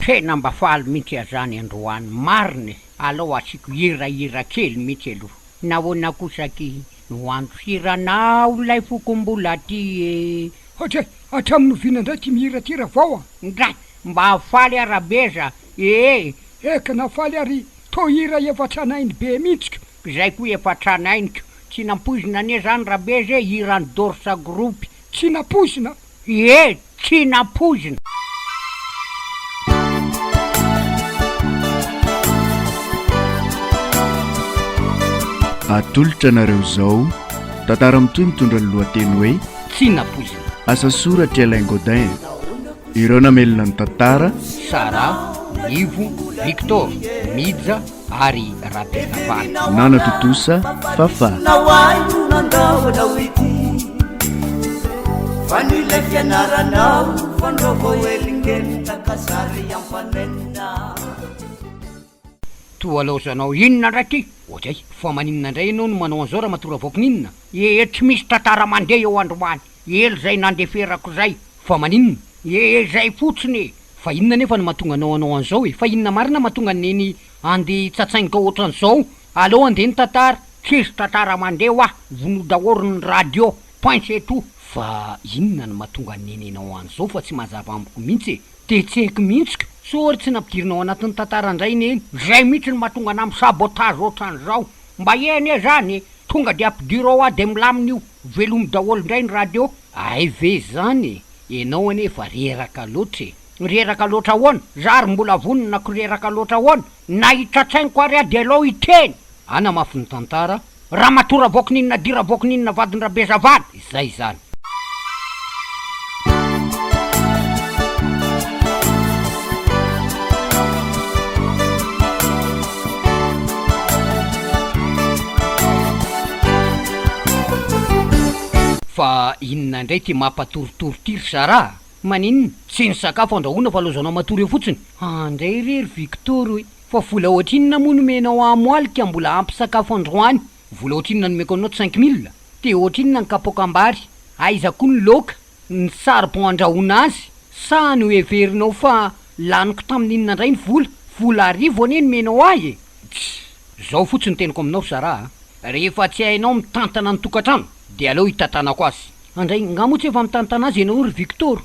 tena mba faly mihitsy azany androany mariny alao asiko hirahira kely mihitsy aloha nahoana kosaky noandro hiranao lay fokombola ty Hatray, hatramin'ny vinandray ty mihiratira vao ndray mba faly arabeza eka nafaly ary to hira efatranainy be mihitsika zay koa efatranainiko tsy nampozina ane zany rabeza hirany dorsa groupe tsy napozina tsy napozina atolotra nareo zao tantara mitoy mitondra ny lohateny hoe tsy napozina asa soratra Alain Godin ireo namelona ny tantara Sara Ivo Victor Midza ary Rabena Valy Nana Totosa Fafa nawaino nandaonao ity fanilay fianaranao fandrovo elingely takasary ampanenina toalozanao inona ndraiky ohatray fa maninona ndray ianao no manao an'izao raha matora vokininona tsy misy tantara mandeha eo androany ely zay nandeferako zay fa maninona zay fotsiny fa inona nefa no mahatonga anao an'izao fa inona marina mahatonga neny andeha tsatsainga ohatran'izao allo andeha ny tantara tsisy tantara mandeha ho vonodaoriny radio point c'est tout fa inona no mahatonga neny anao an'izao fa tsy mazava amiko mihitsy tetseko mihitsika sory tsy nampidirinao anatin'ny tantara indray neny zay mihitsy no mahatonga ana misabotage ohatran'izao mba ene zany tonga de ampidirao a de milamina io velomy daholo indray ny radio ay ve zany enao anefa reraka loatra ahoana zary mbola vonona ko reraka loatra ahoana na hitratsainiko ary a de alao iteny ana mafy ny tantara raha matora vokininna dira vokininna vadiny rabezavady zay zany fa inona ndray ty mampatorotorotiry Sara maninona tsy ny sakafo andrahoana fa lozanao matory eo fotsiny andray rery Victor hoe fa vola ohatrinona moa nomenao amoalika mbola ampy sakafo androany vola ohatrinona nomeko anao 5000 te ohatrinona ny kapokambary aiza koa ny loka ny saribon andrahoana azy sa no everinao fa laniko tamin'inona ndray ny vola arivo ane nomenao ahy zao fotsiny teniko aminao Sara rehefa tsy hainao mitantana ny tokatrano de aleo hitantanako azy andray ngamo tsy efa mitantana azy ianao ry Victor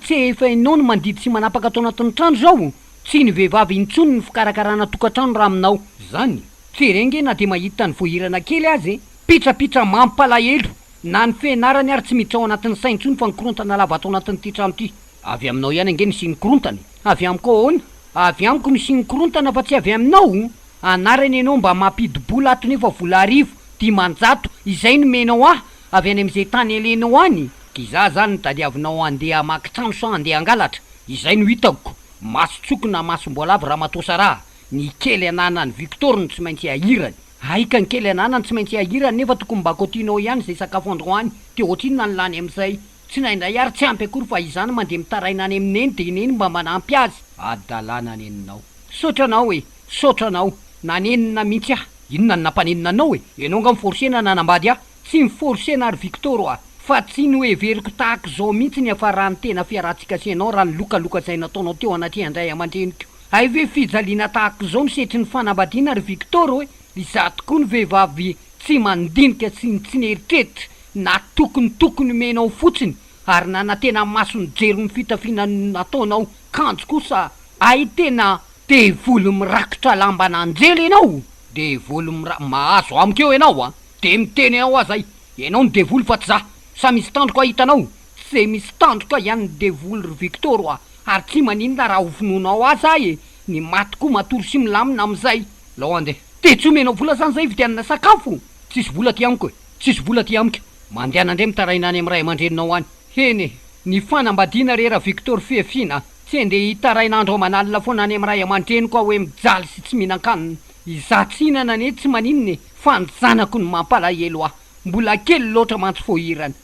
tsy efa ianao no mandidy sy manapaka atao anatin'ny trano zao tsy ny vehivavy intsony ny fikarakarana tokatrano raha aminao zany tsy renge na de mahita ny voahirana kely azy pitrapitra mampalahelo na ny fianarany ary tsy miditra ao anatin'ny saintsony fa nikorontana lava atao anatin'ity trano ty avy aminao ihany ange ny sy nikorontany avy amiko ahoana avy amiko ny sy nikorontana fa tsy avy aminao anarany ianao mba mampidibola ato nefa vola arivo dimanjato izay nomenao avy any am'izay tany elenao any kiza zany tadiavinao andeha makitrano so andeha angalatra izay no hitako masotsoko na masomboalavy raha matosara ny kely anana ny Victor no tsy maintsy ahirany aika ny kely anana ny tsy maintsy ahirany nefa tokony mba kotianao ihany zay sakafo androany te ohatrinona ny lany am'izay tsy naindray ary tsy ampy akory fa izany mandeha mitaraina any amineny de ineny mba manampy azy adalana neninao sotranao nanenina mihitsy inona ny nampanenina anao ianao nga miforsena nanambady tsy miforsena ary Victor fa tsy no everiko tahaka zao mihitsy ny afarany tena fiarahantsika sy ianao raha ny lokalokatsay nataonao teo anaty andray aman-dreniko ay ve fijaliana tahaka zao nosetry ny fanambadiana ary Victor iza tokoa ny vehivavy tsy mandinika sy tsy neritreritra na tokony menao fotsiny ary nana tena masony jero ny fitafiana nataonao kanjo kosa ay tena de volo mirakitra lamba nanjely ianao de volo mahazo amiko eo ianao de miteny ao azay ianao ny devoly fa tsy za sa misy tandroka hitanao tsy misy tandroka ihany ny devoly ry Victor ary tsy maninona raha hofinonao azy ay ny maty koa matory sy milamina am'izay lao andeha te tsy omenao vola zany zay vidianana sakafo tsisy vola ty amiko mandeana ndray mitaraina any am'ray aman-dreninao any heny ny fanambadiana rera Victor fiafina tsy andeha hitarainandro manalina foana any am'ray aman-dreniko hoe mijaly sy tsy mihinan-kanina izatsinana ane tsy maninony fa ny zanako ny mampalahelo mbola kely loatra mantsy fohirany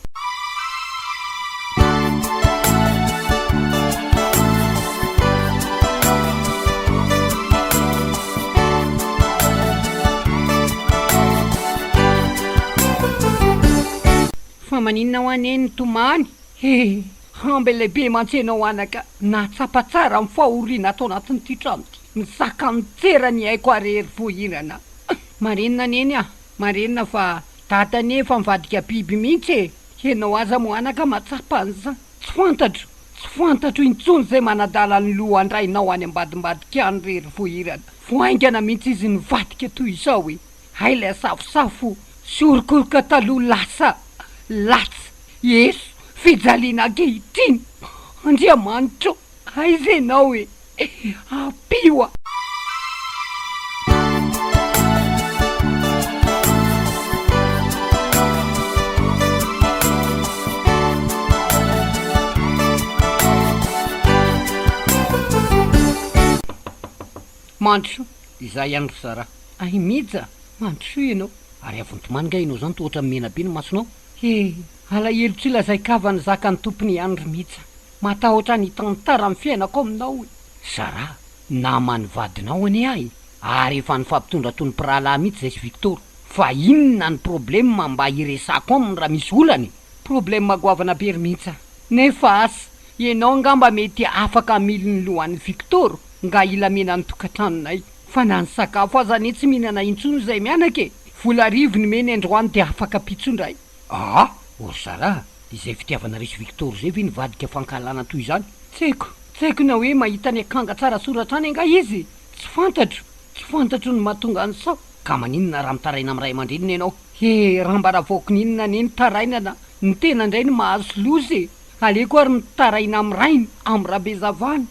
fa maninona ho aneny tomany hamby lehibe mantsenao anaka natsapa tsara amin'ny fahoriana atao anatin'ity trano misaka mitserana ny haiko arery vohirana marenina neny ah marenina fa datany efa mivadika biby mihitsy ianao aza mo anaka matsapa an'izany tsy fantatro intsony zay manadala ny lohandrainao any ambadimbadika any rery vohirana voaingana mihitsy izy nivadika toy izao hoe hay lay safosafo sorokoroka taloha lasa latsa yeso fijaliana ankehitriny andriamanitro aiza ianao hoe apio a mandro izay ihany ry sara ay mija mandro ianao ary avontomaninga ianao zany to ohatra mena be ny masonao alahelo tsy lazay kavany zaka ny tompony ihany ry mija matahotra ny tantara amin'ny fiainako aminao hoe sara namany vadinao anie ahy ary efa ny fampitondra tony pirahalahy mihitsy zay sy Victor fa inona ny problema mba iresako aminy raha misy olany problema goavana be ry mija nefa asa ianao ngamba mety afaka mily ny lohan'ny Victor nga ilamena ny tokantranonay fa na ny sakafo aza anie tsy mihinana intsony zay mianake vola rivony meny androany de afaka pitsondray o sara izay fitiavana resy Victor zay ve nivadika fankalana toy izany tsaiko na hoe mahita ny akanga tsara soratra any anga izy tsy fantatro ny mahatonga any sao ka maninona raha mitaraina amin'ny ray aman-dreniny ianao raha mba raha voako ninona anie ny tarainana ny tena indray ny mahazo lozy aleko ary mitaraina amin'ny rainy amin'ny rabe zavany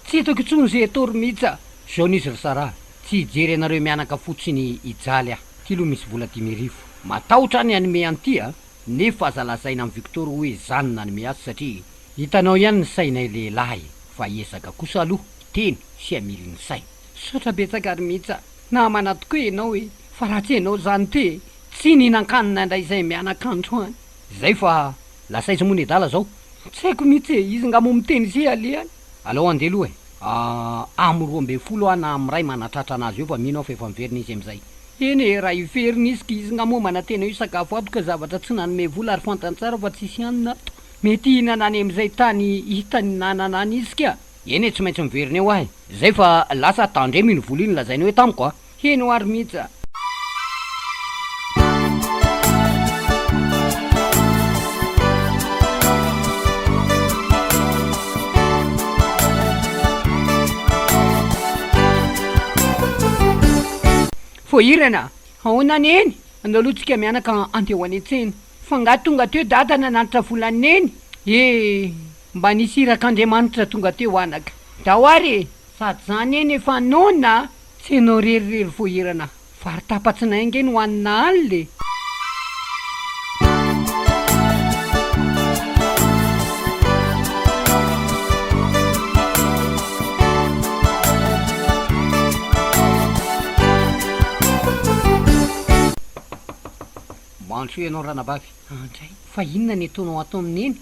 tsy hitako intsony zay atao ry mija zao nizy ry sara tsy hijery anareo mianaka fotsiny ijaly ah ty loha misy vola 10,000 matahotra any anome an'ity a nefa aza lazaina amin'ny Victor hoe zany nanome azy satria hitanao ihany ny sainay lehilahy fa ezaka kosa aloha teny sy amily ny say sotra betsaka ry mija na mana tokoa ianao hoe fa raha tsy ianao zany te tsy ninan-kanina indray izay mianaka androany zay fa lasaiza moa ny adala zao tsy haiko mihitsy izy ngamo miteny zay alehany alao andeha aloha amy 12 na amy ray manatratra anazy eo fa mino fa efa miverina izy am'izay eny raha iverina izy ka izy ngamo manatena io sakafo ato ka zavatra tsy nanome vola ary fantany tsara fa tsisy anina ato mety hihinana any am'izay tany hitany nanana any izy ka eny tsy maintsy miverina eo ahy zay fa lasa tandremy iny vola iny lazainy hoe tamiko a eny ho ary mija vohirana ahoana neny andalotsika mianaka andeo any antsena fa nga tonga teo data nananitra volaneny mba nisy irak'Andriamanitra tonga teo anaka dao ary sady zany eny efa nona tsy ianao rerirery vohirana vary tapatsinay ngeny ho anina any le mandro ianao ranabavy andray fa inona ny ataonao atao amin'eny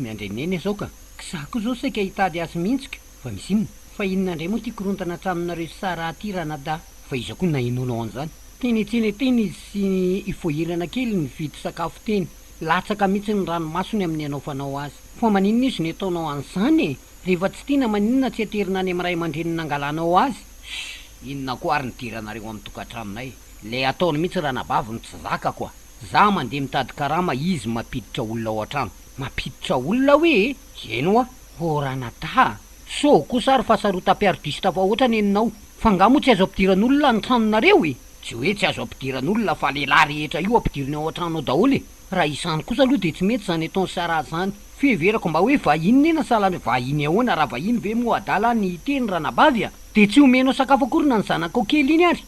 miandray neny zao ka kisako zao saika hitady azy mintsika fa misy inona fa inona indray moa ty korontana traminareo sara aty ranada fa iza koa nainonao an'izany teny izy sy ivohirana kely ny vidy sakafo teny latsaka mihitsy ny ranomasony amin'ny anaovanao azy fa maninona izy ny ataonao an'izany rehefa tsy tiana maninona tsy aterina any amin'ny ray aman-dreny nangalanao azy inona koa ary nidiranareo amin'ny tokantraminay le ataony mihitsy ranabavy ny tsy zaka koa za mandeha mitady karama izy mampiditra olona ao an-trano mampiditra olona hoe eno a ranata so kosa ary fahasarotam-piardista fa ohatra ny eninao fa ngamo tsy azo ampidiran'olona ny tranonareo tsy hoe tsy azo ampidiran'olona fa lehilahy rehetra io ampidiriny ao an-trano daholo raha isany kosa aloha de tsy mety zany ataony sara zany fiheverako mba hoe vahiny nena salany vahiny ahoana raha vahiny ve moa adala ny teny ranabavy a de tsy omenao sakafo akorina ny zanako kely iny ary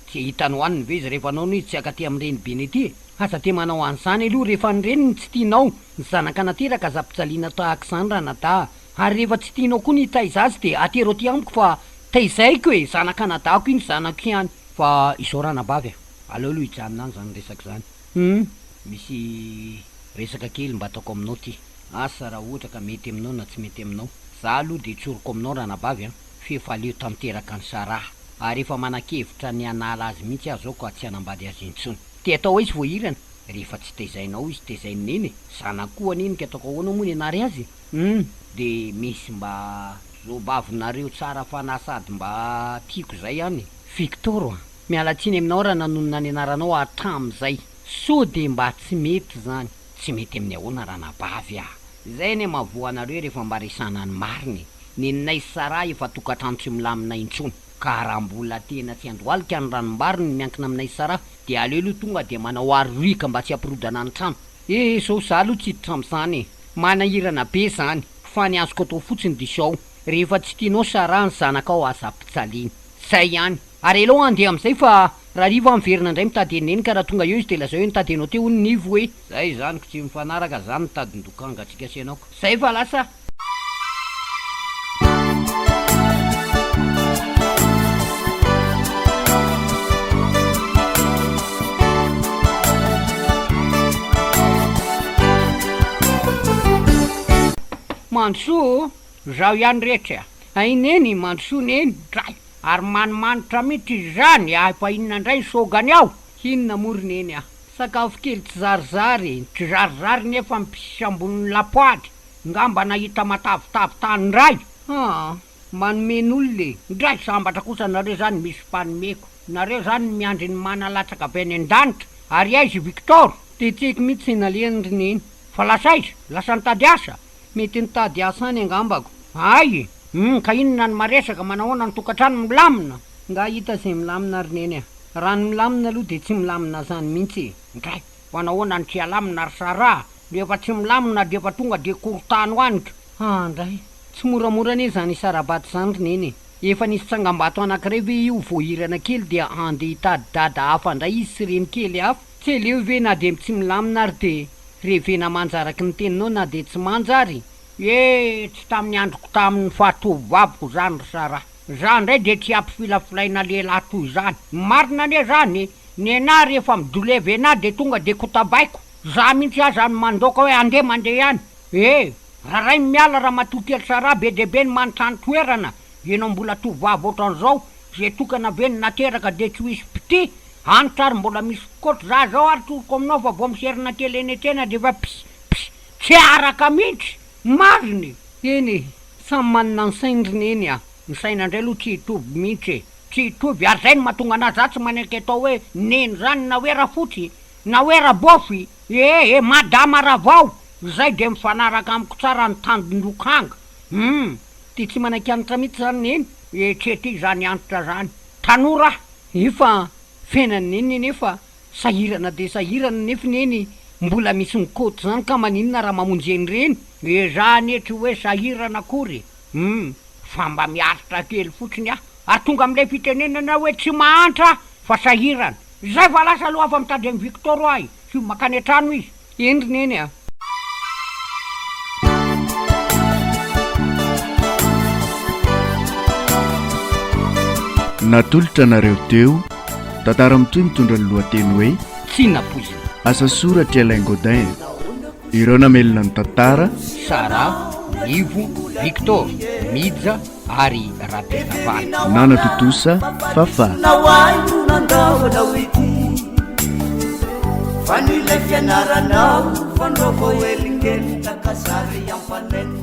tsy hitanao aniny ve izy rehefa anao no izy tsy akaty amin'ireny beny ety aza te manao an'izany aloha rehefa nyreniny tsy tianao ny zanaka nateraka aza-pijaliana tahaka izany raha nada ary rehefa tsy tianao koa ny taiza azy de atero aty amiko fa taizaiko e zanaka nadako iny zanako ihany fa izao ranabavy aleo aloha hijanona any zany resaka zany misy resaka kely mba ataoko aminao ty asa raha ohatra ka mety aminao na tsy mety aminao za aloha de tsoroko aminao ranabavy fefaleo tamteraka ny saraha ary efa manan-kevitra ny anala azy mihitsy aho zao ka tsy hanambady azy intsony te atao hoe izy voahirana rehefa tsy tezainao izy tezaineny zanakoa niny ka ataoko ahoana moa ny anary azy de misy mba zobavinareo tsara fanahy sady mba tiako zay any Victor a mialatsiny aminao raha nanonona ny anaranao hatram'izay so de mba tsy mety zany tsy mety amin'ny ahoana raha nabavy zay ne mahavoa anareo rehefa mba resana ny mariny neninay Sara efa tokantrano tsy milamina intsony ka raha mbola tena tsy andohalika ny ranombariny miankina aminay Sara de aleo aloha tonga de manao arika mba tsy ampirodana ny trano zao za aloha tsy hiditra am'zany manahirana be zany fa ny azoko atao fotsiny disao rehefa tsy tianao Sara ny zanakao aza pitsaliany zay ihany ary elo andeha am'izay fa raha riva miverina indray mitady eneny ka raha tonga eo izy de lazao hoe nitady anao teo ny nivo hoe zay zany ko tsy mifanaraka zany nitady ndokanga atsika sy anao zay fa lasa Manso zaho ihany rehetra aineny Manso neny dray ary manimanitra mihitsy zany fa inona indray sogany aho inona morineny sakafo kely tsy zarizary tsy zarizary nefa mipisy amboniny lapoady ngamba nahita matavitavy tany ray manomen'olona ndray sambatra kosa nareo zany misy mpanomeko nareo zany miandry ny manalatsaka avy any an-danitra ary aizy Victor tetseko mihitsy naliandrineny fa lasaiza lasa nitady asa mety nitady asa any angambako ay ka inona ny maresaka manahoana ny tokantrano milamina nga hita zay milamina rineny raha ny milamina aloha de tsy milamina zany mihitsy ndray manahoana ny tsy alamina ry Sara rehefa tsy milamina de efa tonga de korotany hoanitra ndray tsy moramora ane zany Sarabaty zany rineny efa nisy tsangam-bato anankiray ve io voahirana kely de andeha hitady dada hafa ndray izy sy reny kely hafa tsy eleo ve na de tsy milamina ary de revena manjaraky ny teninao na de tsy manjary tsy tamin'ny androko tamin'ny fahatovaviko zany ry Sara za ndray de tsy ampifilafilaina lehilahy toy zany marina ne zany ny anahy rehefa midolevy anahy de tonga de kotabaiko za mihitsy aza ny mandoka hoe andeha mandeha ihany raha ray miala raha matokely Sara be de be ny manontany toerana ianao mbola tovavy ohatran'izao zay tokana ve ny nateraka de tsy hoisy piti anitra ary mbola misy kotra za zao ary toroko aminao fa vao miserina kely eny tena de fa tsy araka mihitsy mariny eny samy manana ny saindrineny ny saina indray aloha tsy hitovy mihitsy tsy hitovy ary zay ny mahatonga anazy za tsy manaiky atao hoe neny zany na hoe rafotsy na hoe rabofy madama ravao zay de mifanaraka amiko tsara ny tandindokanga ty tsy manaiky anitra mihitsy zany neny tsy ty zany antitra zany tanora efa fenany neny nefa sahirana de sahirana nefa neny mbola misy mikoty zany ka maninona raha mamonjy eny reny za netry hoe sahirana akory fa mba miaritra kely fotsiny ary tonga am'ilay fitenenana hoe tsy mahantra fa sahirana zay fa lasa aloha afa mitady amin'ny Victor ahy sy makany an-trano izy endry neny natolotra nareo teo tantara mitoy mitondra ny lohateny hoe tsy napozina asa soratra Alain Godin ireo namelona ny tantara Sara Ivo Victor Midja ary Rabenavaly nanatotosa Fafa nahoaino nandaonao ity fa nilay fianaranao fa ndrô vo elingely takasary ampanena